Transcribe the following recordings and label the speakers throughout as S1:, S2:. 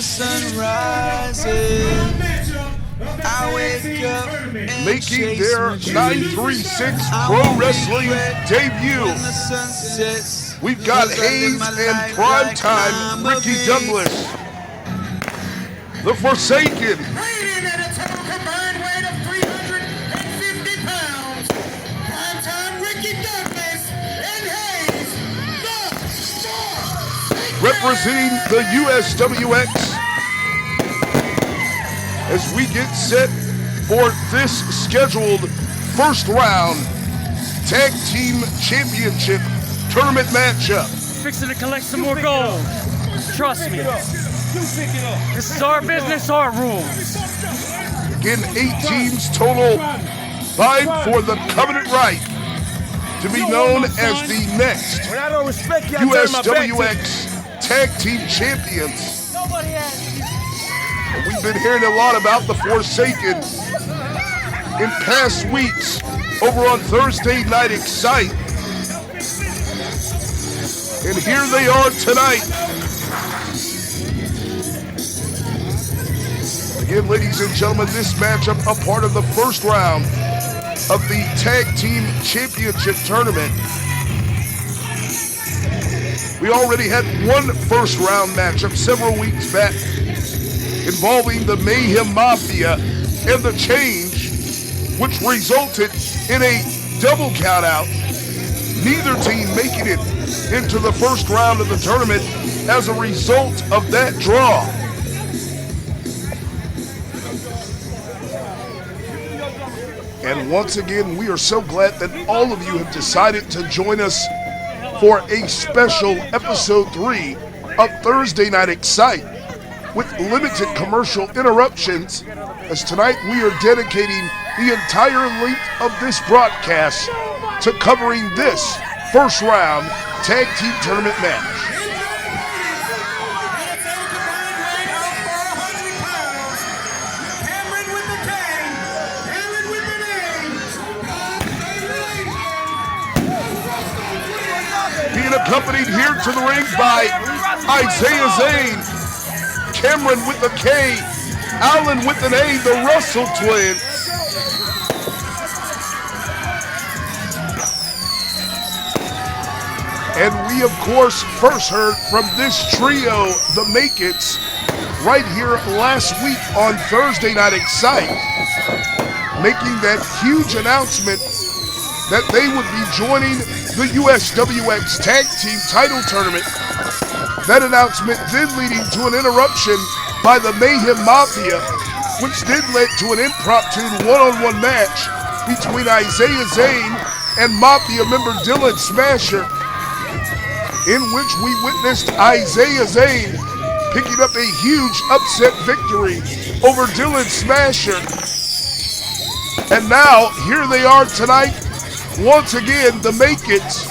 S1: sun rises, I wake up and
S2: making their 936 Pro Wrestling debut. We've got Hayes and Primetime Ricky Douglas, the Forsaken,
S3: Weighing at a total combined weight of 350 pounds, Primetime Ricky Douglas and Hayes, the Forsaken.
S2: representing the USWX, as we get set for this scheduled first round Tag Team Championship Tournament matchup.
S4: Fixing to collect some more gold. Trust me. This is our business, our rules.
S2: Again, 8 teams total vying for the coveted right to be known as the next USWX Tag Team Champions. And we've been hearing a lot about the Forsaken in past weeks over on Thursday Night Excite. And here they are tonight. Again, ladies and gentlemen, this matchup a part of the first round of the Tag Team Championship Tournament. We already had one first round matchup several weeks back involving the Mayhem Mafia and the Change, which resulted in a double countout. Neither team making it into the first round of the tournament as a result of that draw. And once again, we are so glad that all of you have decided to join us for a special episode 3 of Thursday Night Excite with limited commercial interruptions, as tonight we are dedicating the entire length of this broadcast to covering this first round Tag Team Tournament match. Being accompanied here to the ring by Isaiah Zane, Cameron with a K, Allen with an A, the Russell Twins. And we, of course, first heard from this trio, the Make-Its, right here last week on Thursday Night Excite, making that huge announcement that they would be joining the USWX Tag Team Title Tournament. That announcement then leading to an interruption by the Mayhem Mafia, which then led to an impromptu one-on-one match between Isaiah Zane and Mafia member Dylan Smasher, in which we witnessed Isaiah Zane picking up a huge upset victory over Dylan Smasher. And now, here they are tonight, once again, the Make-Its,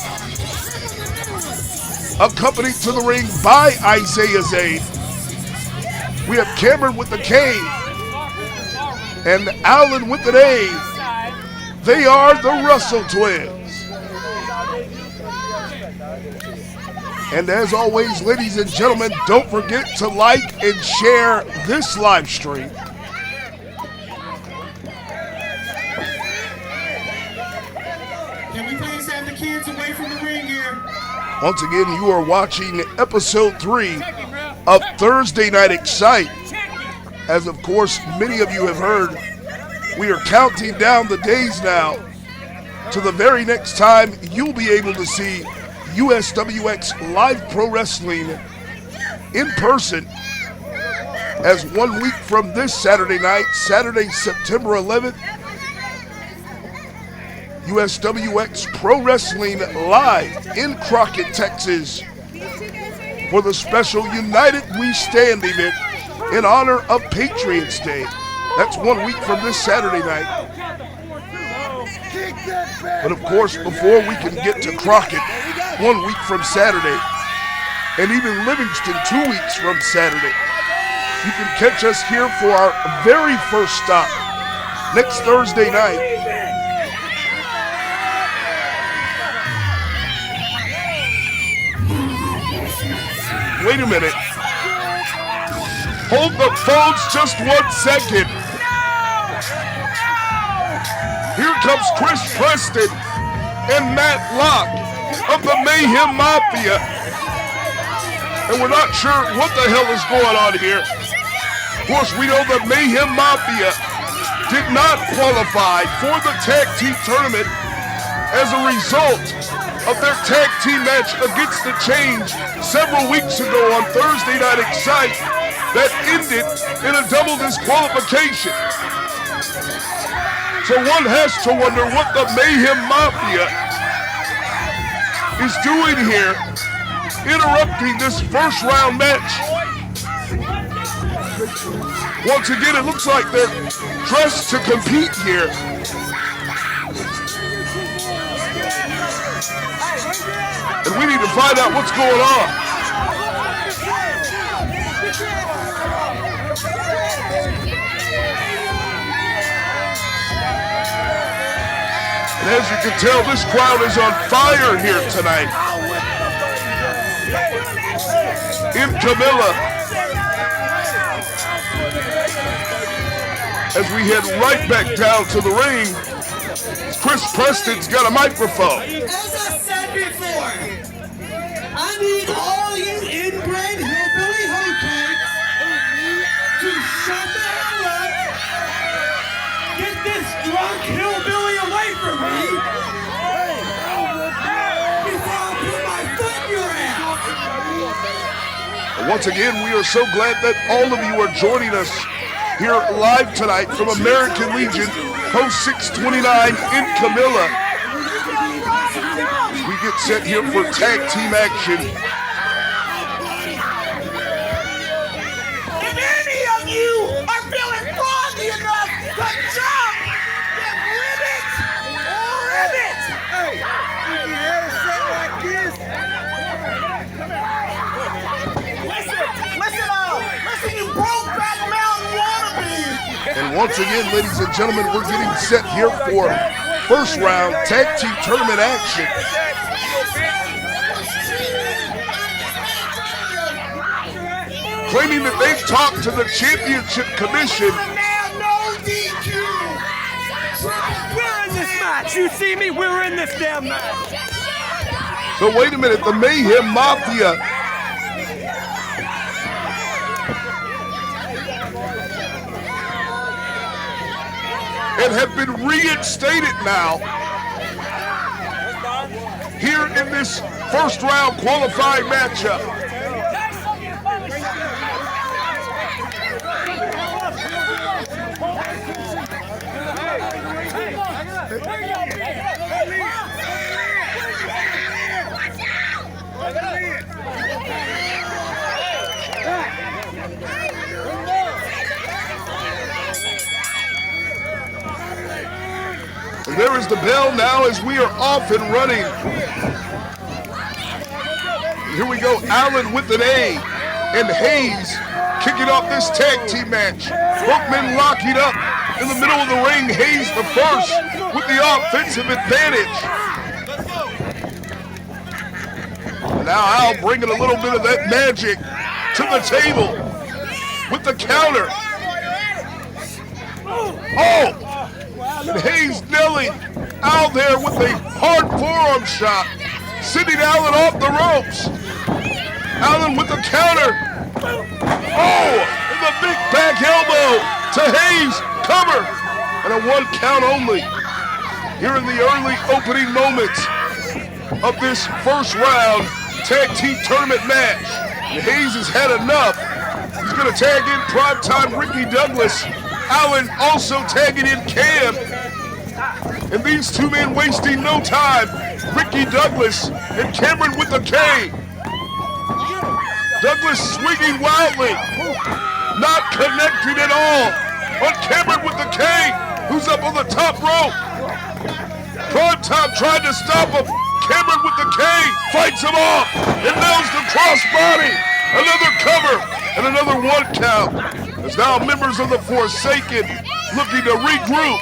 S2: accompanied to the ring by Isaiah Zane. We have Cameron with the K and Allen with an A. They are the Russell Twins. And as always, ladies and gentlemen, don't forget to like and share this live stream.
S3: Can we please have the kids away from the ring here?
S2: Once again, you are watching episode 3 of Thursday Night Excite. As of course, many of you have heard, we are counting down the days now to the very next time you'll be able to see USWX Live Pro Wrestling in person, as 1 week from this Saturday night, Saturday, September 11th, USWX Pro Wrestling live in Crockett, Texas, for the special United We Stand event in honor of Patriots Day. That's 1 week from this Saturday night. But of course, before we can get to Crockett, 1 week from Saturday, and even Livingston 2 weeks from Saturday, you can catch us here for our very first stop next Thursday night. Wait a minute. Hold the phones just 1 second. Here comes Chris Preston and Matt Locke of the Mayhem Mafia. And we're not sure what the hell is going on here. Of course, we know the Mayhem Mafia did not qualify for the tag team tournament as a result of their tag team match against the Change several weeks ago on Thursday Night Excite that ended in a double disqualification. So one has to wonder what the Mayhem Mafia is doing here, interrupting this first round match. Once again, it looks like they're dressed to compete here. And we need to find out what's going on. And as you can tell, this crowd is on fire here tonight. In Camilla, as we head right back down to the ring, Chris Preston's got a microphone.
S3: As I said before, I need all you inbred hillbilly hopeheads to shut the hell up, get this drunk hillbilly away from me, before I put my foot in your ass.
S2: And once again, we are so glad that all of you are joining us here live tonight from American Legion, Post 629 in Camilla. We get set here for tag team action.
S3: If any of you are feeling froggy enough to jump, then ribbit or ribbit. Hey, you hear it say like this? Listen, you broke back mountain wannabes.
S2: And once again, ladies and gentlemen, we're getting set here for first round tag team tournament action. Claiming that they've talked to the Championship Commission.
S4: We're in this match. You see me? We're in this damn match.
S2: So wait a minute, the Mayhem Mafia and have been reinstated now here in this first round qualifying matchup. And there is the bell now as we are off and running. Here we go, Allen with an A, and Hayes kicking off this tag team match. Both men locking up in the middle of the ring. Hayes the first with the offensive advantage. And now Al bringing a little bit of that magic to the table with the counter. Oh! And Hayes nailing Al there with a hard forearm shot, sending Allen off the ropes. Allen with the counter. Oh, and the big back elbow to Hayes. Cover. And a 1 count only. Here in the early opening moments of this first round tag team tournament match. And Hayes has had enough. He's going to tag in primetime Ricky Douglas. Allen also tagging in Cam. And these two men wasting no time. Ricky Douglas and Cameron with the K. Douglas swinging wildly. Not connecting at all. On Cameron with the K, who's up on the top rope. Primetime trying to stop him. Cameron with the K fights him off and nails the crossbody. Another cover and another 1 count. As now members of the Forsaken looking to regroup.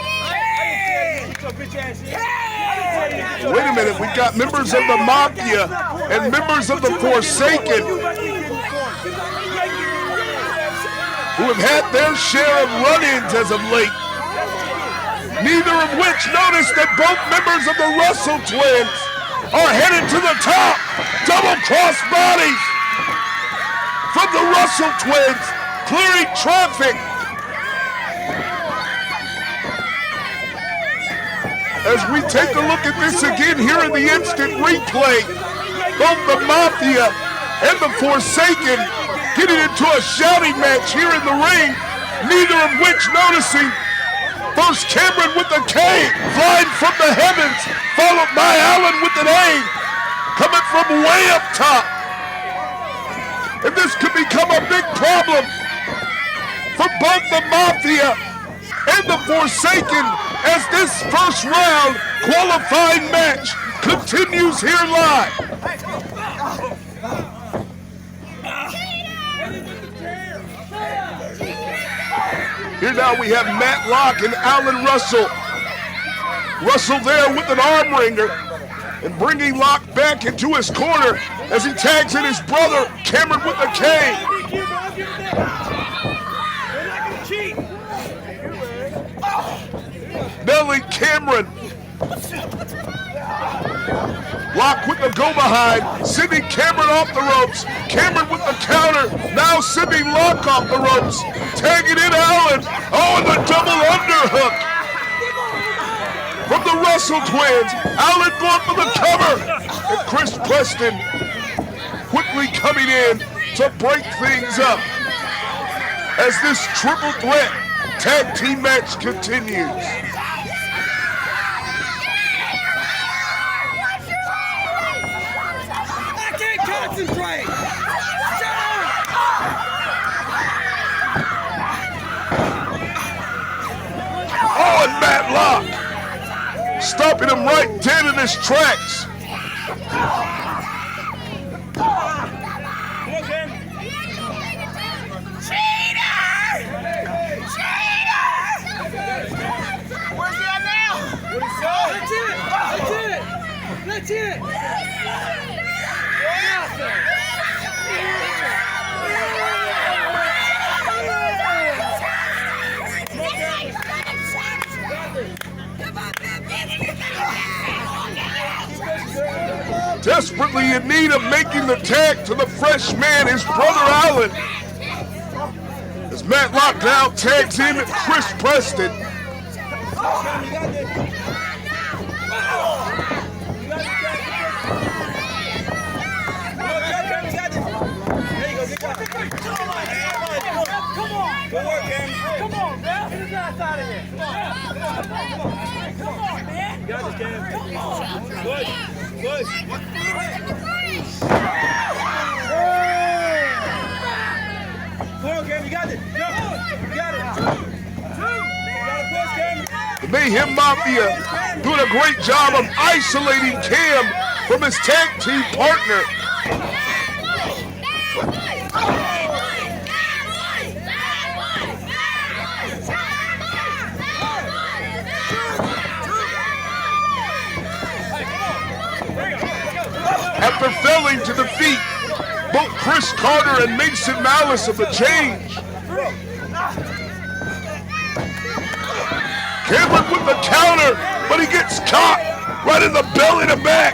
S2: Wait a minute, we've got members of the Mafia and members of the Forsaken who have had their share of run-ins as of late. Neither of which notice that both members of the Russell twins are headed to the top. Double cross bodies from the Russell twins, clearing traffic. As we take a look at this again here in the instant replay, both the Mafia and the Forsaken getting into a shouting match here in the ring, neither of which noticing. First Cameron with the K, flying from the heavens, followed by Allen with an A, coming from way up top. And this could become a big problem for both the Mafia and the Forsaken as this first round qualifying match continues here live. Here now we have Matt Locke and Alan Russell. Russell there with an arm wringer and bringing Locke back into his corner as he tags in his brother Cameron with a K. Nelly Cameron. Locke with the go-behind, sending Cameron off the ropes. Cameron with the counter, now sending Locke off the ropes. Tagging in Allen. Oh, and the double underhook from the Russell twins. Allen going for the cover. And Chris Preston quickly coming in to break things up as this triple threat tag team match continues.
S3: Concentrate!
S2: Oh, and Matt Locke stopping him right dead in his tracks.
S3: Cheater! Where's he at now? That's it!
S2: Desperately in need of making the tag to the fresh man, his brother Allen. As Matt Locke now tags in Chris Preston.
S3: Good work, Cam. Come on, man. Get his ass out of here. Come on, man. You got this, Cam. Come on. Good. Come on, Cam. You got it. You got it.
S2: The Mayhem Mafia doing a great job of isolating Cam from his tag team partner. After failing to defeat both Chris Carter and Mason Malice of the Change. Cameron with the counter, but he gets caught right in the belly to back.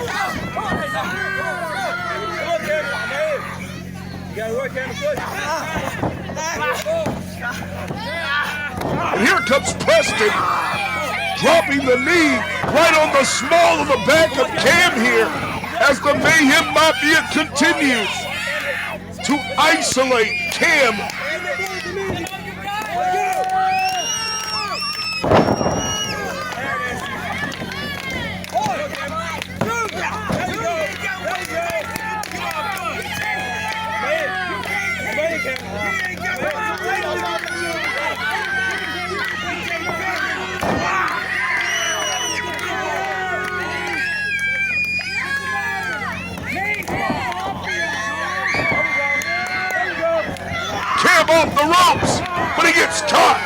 S2: And here comes Preston, dropping the knee right on the small of the back of Cam here, as the Mayhem Mafia continues to isolate Cam. Off the ropes, but he gets caught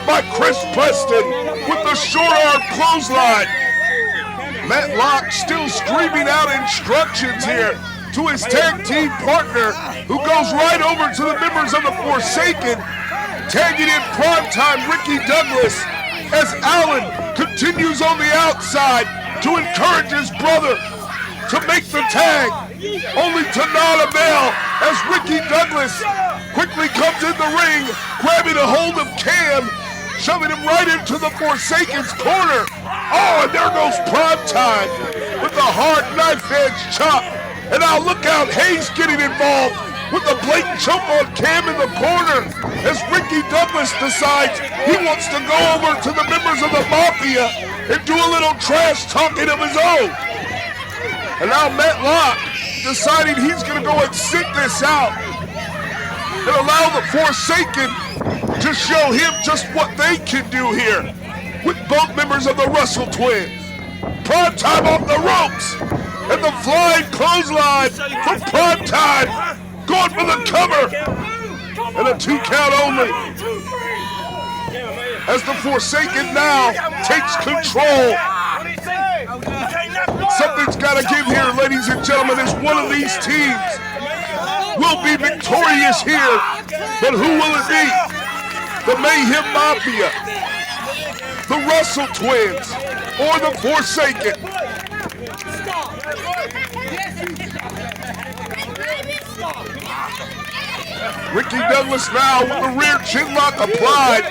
S2: by Chris Preston with the short arm clothesline. Matt Locke still screaming out instructions here to his tag team partner, who goes right over to the members of the Forsaken tagging in primetime Ricky Douglas as Allen continues on the outside to encourage his brother to make the tag, only to not avail as Ricky Douglas quickly comes in the ring, grabbing a hold of Cam, shoving him right into the Forsaken's corner. Oh, and there goes Primetime with the hard knife edge chop. And now look out, Hayes getting involved with the blatant choke on Cam in the corner as Ricky Douglas decides he wants to go over to the members of the Mafia and do a little trash talking of his own. And now Matt Locke deciding he's going to go and sit this out and allow the Forsaken to show him just what they can do here with both members of the Russell Twins. Primetime off the ropes and the flying clothesline from Primetime going for the cover and a 2 count only as the Forsaken now takes control. Something's got to give here, ladies and gentlemen, as one of these teams will be victorious here. But who will it be? The Mayhem Mafia, the Russell Twins, or the Forsaken? Ricky Douglas now with the rear chin lock applied.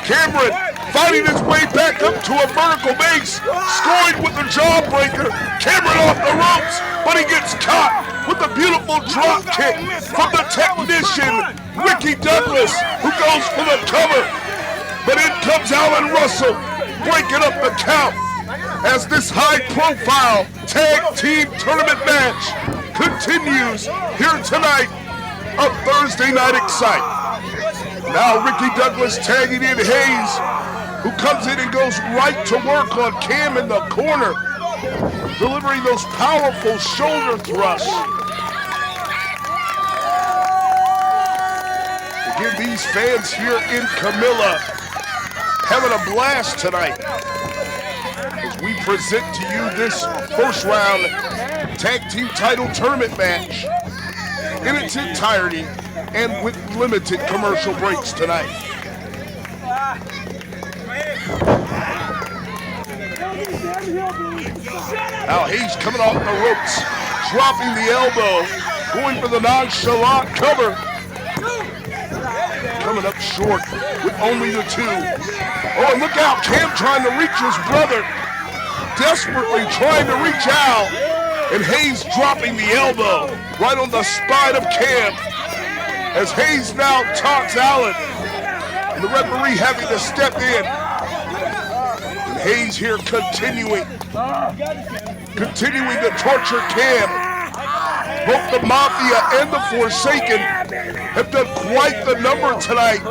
S2: Cameron fighting his way back up to a vertical base, scoring with the jawbreaker. Cameron off the ropes, but he gets caught with a beautiful drop kick from the technician, Ricky Douglas, who goes for the cover. But in comes Alan Russell, breaking up the count as this high-profile tag team tournament match continues here tonight on Thursday Night Excite. Now Ricky Douglas tagging in Hayes, who comes in and goes right to work on Cam in the corner, delivering those powerful shoulder thrusts. Again, these fans here in Camilla having a blast tonight as we present to you this first round tag team title tournament match in its entirety and with limited commercial breaks tonight. Now Hayes coming off the ropes, dropping the elbow, going for the nonchalant cover. Coming up short with only the 2. Oh, and look out, Cam trying to reach his brother, desperately trying to reach out, and Hayes dropping the elbow right on the spine of Cam as Hayes now taunts Allen, and the referee having to step in. And Hayes here continuing to torture Cam. Both the Mafia and the Forsaken have done quite the number tonight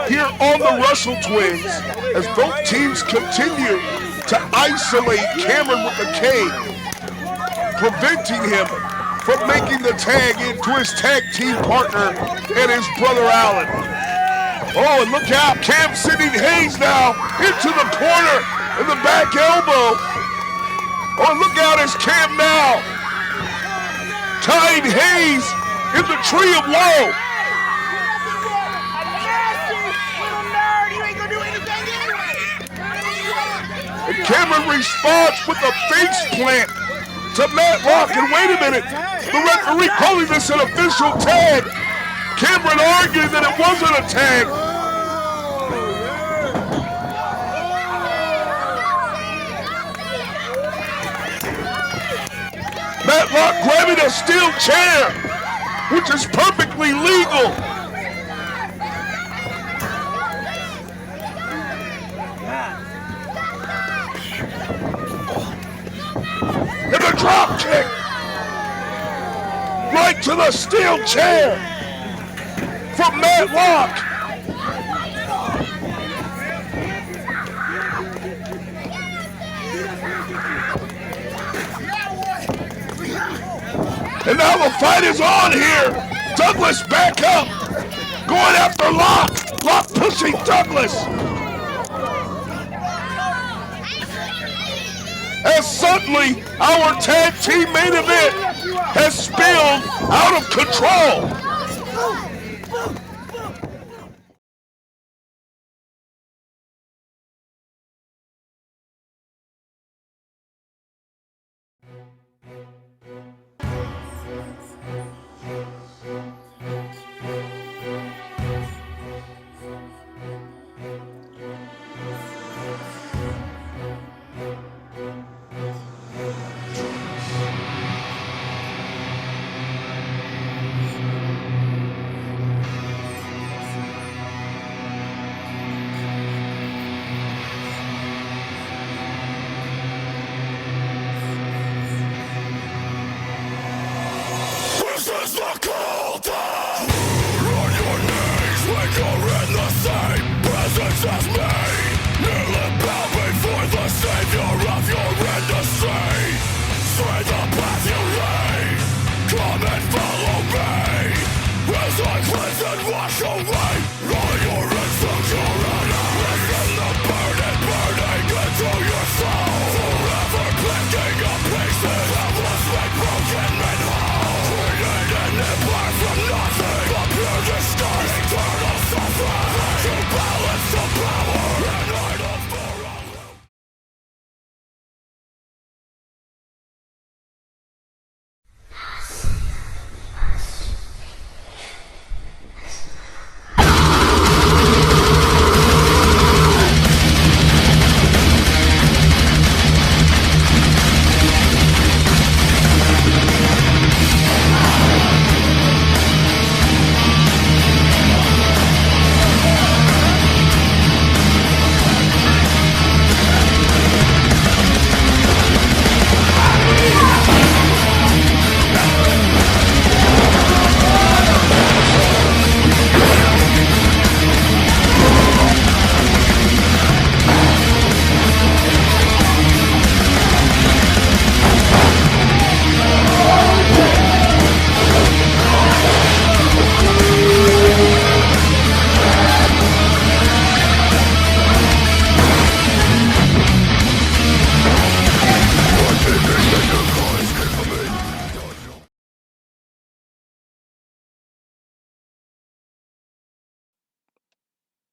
S2: here on the Russell Twins as both teams continue to isolate Cameron with the cane, preventing him from making the tag into his tag team partner and his brother Allen. Oh, and look out, Cam sending Hayes now into the corner and the back elbow. Oh, and look out as Cam now tying Hayes in the tree of woe. And Cameron responds with a face plant to Matt Locke. And wait a minute, the referee calling this an official tag. Cameron argued that it wasn't a tag. Matt Locke grabbing a steel chair, which is perfectly legal. And a drop kick right to the steel chair from Matt Locke. And now the fight is on here. Douglas back up, going after Locke. Locke pushing Douglas. As suddenly our tag team main event has spilled out of control.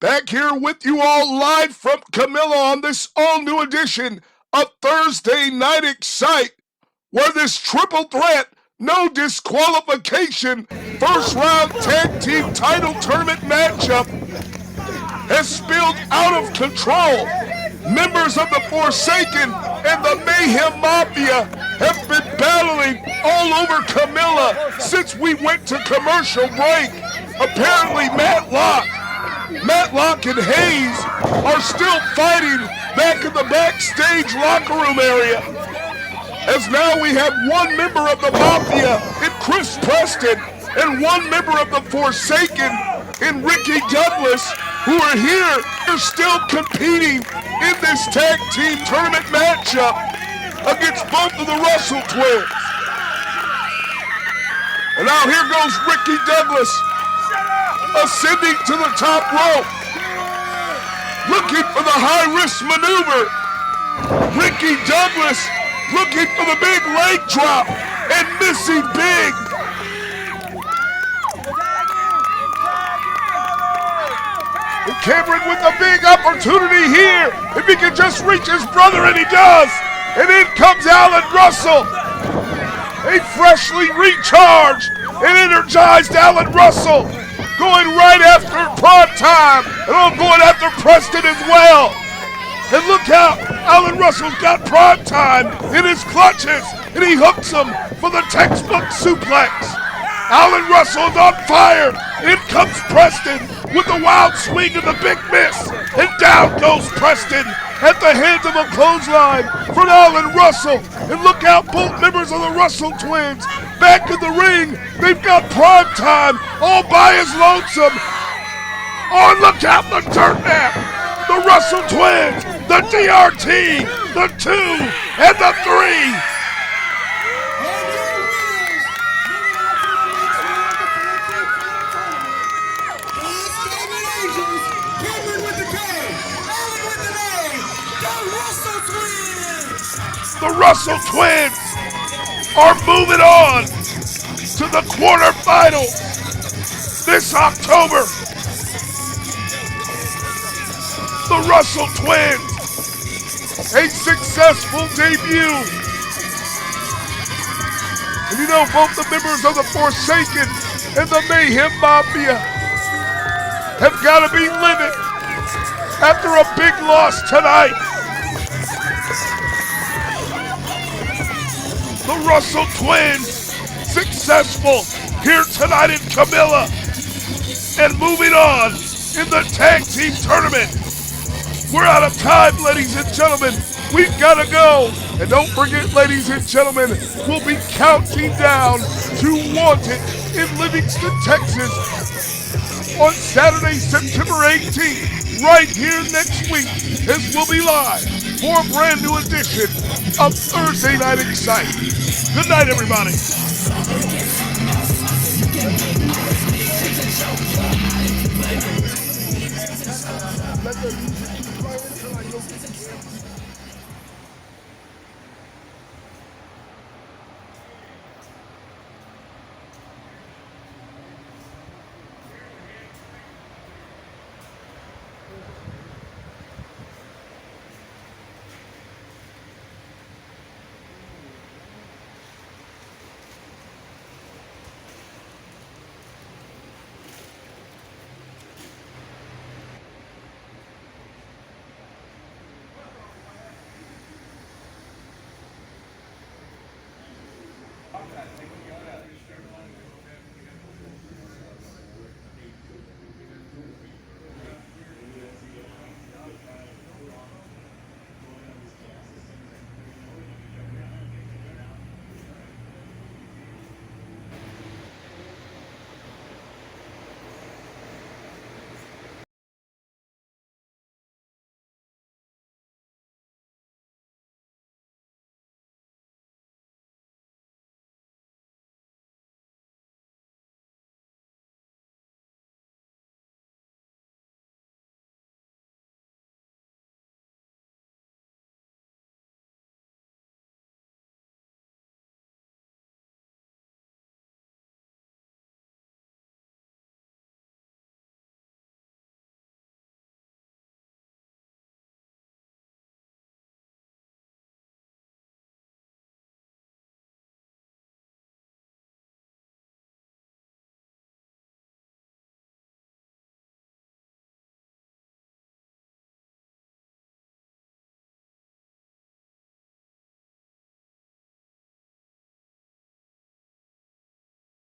S2: Back here with you all live from Camilla on this all-new edition of Thursday Night Excite, where this triple threat, no disqualification, first round tag team title tournament matchup has spilled out of control. Members of the Forsaken and the Mayhem Mafia have been battling all over Camilla since we went to commercial break. Apparently Matlock and Hayes are still fighting back in the backstage locker room area. As now we have one member of the Mafia in Chris Preston and one member of the Forsaken in Ricky Douglas, who are here. They're still competing in this tag team tournament matchup against both of the Russell twins. And now here goes Ricky Douglas, ascending to the top rope, looking for the high-risk maneuver. Ricky Douglas looking for the big leg drop and missing big. And Cameron with a big opportunity here. If he can just reach his brother, and he does. And in comes Alan Russell. A freshly recharged and energized Alan Russell, going right after Prime Time, and going after Preston as well. And look how Alan Russell's got Prime Time in his clutches, and he hooks him for the textbook suplex. Alan Russell's on fire. In comes Preston with the wild swing and the big miss, and down goes Preston at the hands of a clothesline from Alan Russell. And look out, both members of the Russell twins back in the ring. They've got Prime Time all by his lonesome. Oh, look out, the dirt nap. The Russell twins, the DRT, the 2 and the 3. The Russell twins are moving on to the quarterfinals this October. The Russell twins, a successful debut. And you know, both the members of the Forsaken and the Mayhem Mafia have got to be living after a big loss tonight. The Russell twins, successful here tonight in Camilla and moving on in the tag team tournament. We're out of time, ladies and gentlemen. We've got to go. And don't forget, ladies and gentlemen, we'll be counting down to Wanted in Livingston, Texas on Saturday, September 18th, right here next week, as we'll be live for a brand new edition of Thursday Night Excite. Good night, everybody.